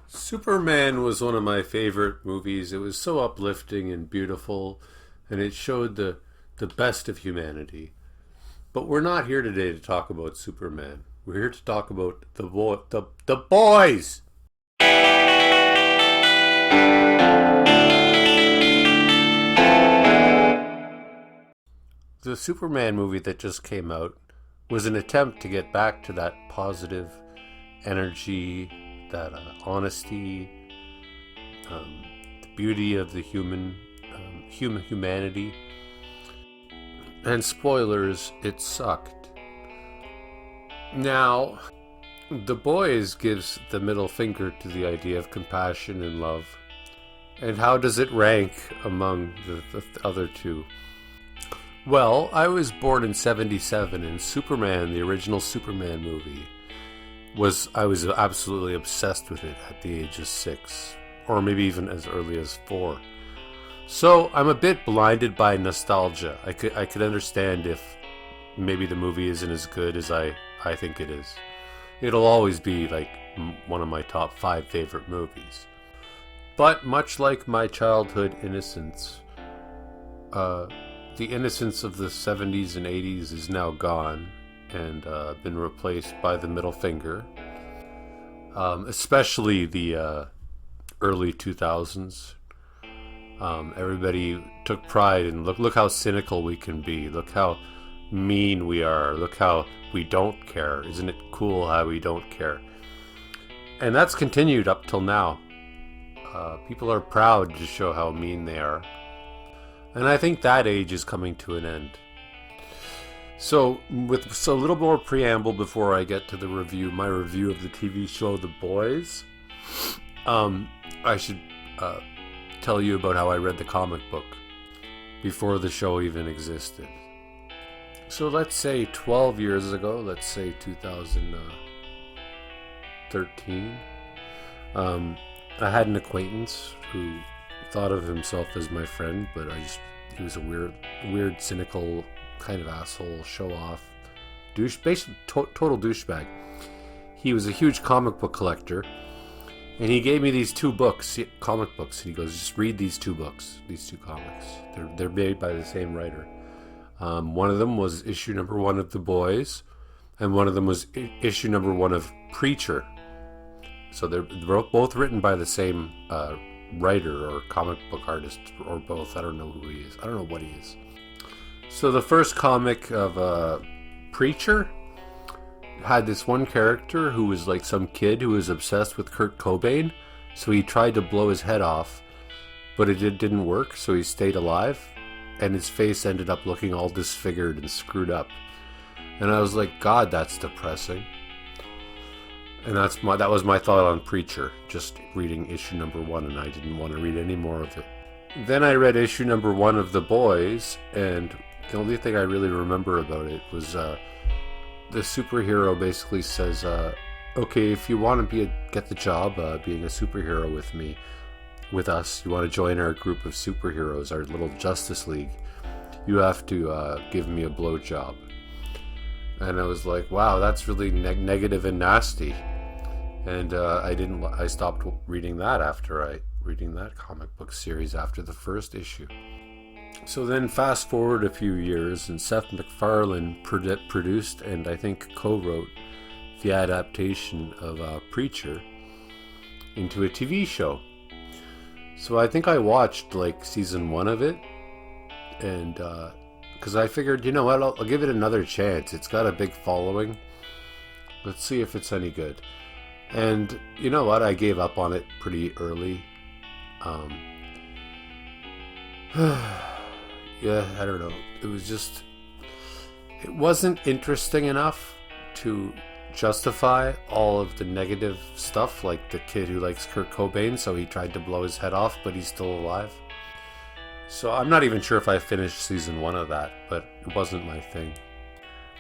Superman was one of my favorite movies. It was so uplifting and beautiful, and it showed the best of humanity. But we're not here today to talk about Superman. We're here to talk about the boys. The Superman movie that just came out was an attempt to get back to that positive energy, that honesty, the beauty of the humanity. And spoilers, it sucked. Now, The Boys gives the middle finger to the idea of compassion and love. And how does it rank among the other two? Well, I was born in '77, and Superman, the original Superman movie, I was absolutely obsessed with it at the age of 6, or maybe even as early as 4. So I'm a bit blinded by nostalgia. I could understand if maybe the movie isn't as good as I think it is. It'll always be like one of my top 5 favorite movies. But much like my childhood innocence, the innocence of the 70s and 80s is now gone and been replaced by the middle finger, especially the early 2000s. Everybody took pride in look how cynical we can be. Look how mean we are. Look how we don't care. Isn't it cool how we don't care? And that's continued up till now. People are proud to show how mean they are. And I think that age is coming to an end. So, with a little more preamble before I get to my review of the TV show The Boys, I should tell you about how I read the comic book before the show even existed. So let's say 12 years ago, let's say 2013, I had an acquaintance who thought of himself as my friend, but he was a weird, cynical kind of asshole, show off, basically total douchebag. He was a huge comic book collector, and he gave me these 2 books, comic books, and he goes, just read these 2 books, these 2 comics. They're made by the same writer. One of them was issue number 1 of The Boys, and one of them was issue number 1 of Preacher. So they're both written by the same writer or comic book artist, or both. I don't know who he is. I don't know what he is. So the first comic of Preacher had this one character who was like some kid who was obsessed with Kurt Cobain. So he tried to blow his head off, but it didn't work, so he stayed alive. And his face ended up looking all disfigured and screwed up. And I was like, God, that's depressing. And that was my thought on Preacher, just reading issue number 1, and I didn't want to read any more of it. Then I read issue number 1 of The Boys, and the only thing I really remember about it was the superhero basically says, okay, if you want to get the job being a superhero with us, you want to join our group of superheroes, our little Justice League, you have to give me a blowjob. And I was like, wow, that's really negative and nasty. And I stopped reading that comic book series after the first issue. So then fast forward a few years, and Seth MacFarlane produced and I think co-wrote the adaptation of Preacher into a TV show. So I think I watched like season 1 of it, and because I figured, you know what, I'll give it another chance. It's got a big following. Let's see if it's any good. And you know what, I gave up on it pretty early. Yeah, I don't know. It wasn't interesting enough to justify all of the negative stuff, like the kid who likes Kurt Cobain, so he tried to blow his head off, but he's still alive. So I'm not even sure if I finished season 1 of that, but it wasn't my thing.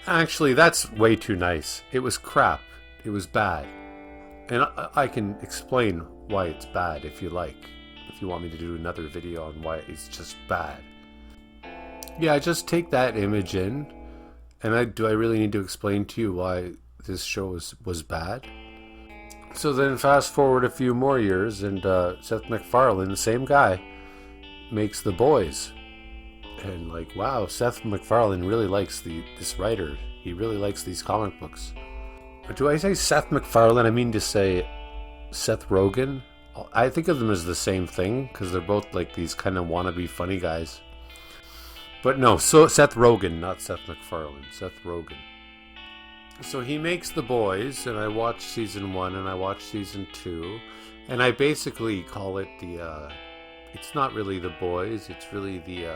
Actually, that's way too nice. It was crap. It was bad. And I can explain why it's bad if you like. If you want me to do another video on why it's just bad. Yeah, just take that image in. And do I really need to explain to you why this show was bad? So then fast forward a few more years, and Seth MacFarlane, the same guy, makes The Boys. And like, wow, Seth MacFarlane really likes this writer. He really likes these comic books. But do I say Seth MacFarlane? I mean to say Seth Rogen. I think of them as the same thing because they're both like these kind of wannabe funny guys. But no, so Seth Rogen, not Seth MacFarlane. Seth Rogen. So he makes The Boys, and I watched season 1 and I watched season 2, and I basically call it the. It's not really The Boys. It's really the.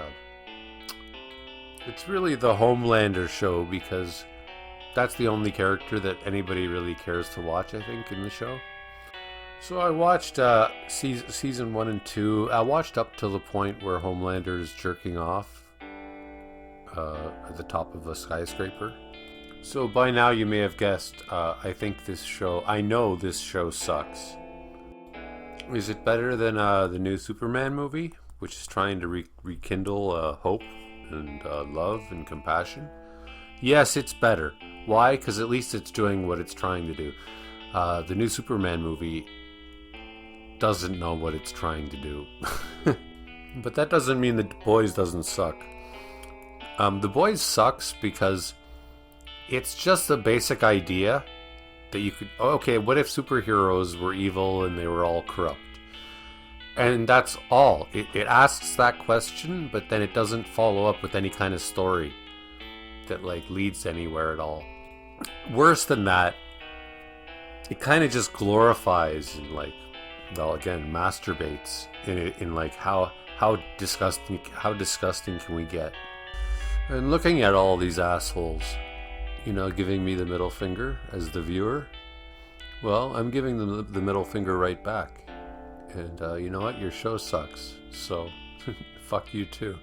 It's really the Homelander show because that's the only character that anybody really cares to watch, I think, in the show. So I watched season 1 and 2. I watched up till the point where Homelander is jerking off at the top of a skyscraper. So by now you may have guessed, I know this show sucks. Is it better than the new Superman movie, which is trying to rekindle hope and love and compassion? Yes, it's better. Why? Because at least it's doing what it's trying to do. The new Superman movie doesn't know what it's trying to do. But that doesn't mean The Boys doesn't suck. The Boys sucks because it's just a basic idea that you could... Okay, what if superheroes were evil and they were all corrupt? And that's all. It asks that question, but then it doesn't follow up with any kind of story that like leads anywhere at all. Worse than that, it kind of just glorifies and like, well, again, masturbates in like how disgusting can we get? And looking at all these assholes, giving me the middle finger as the viewer, well, I'm giving them the middle finger right back. And you know what? Your show sucks. So fuck you too.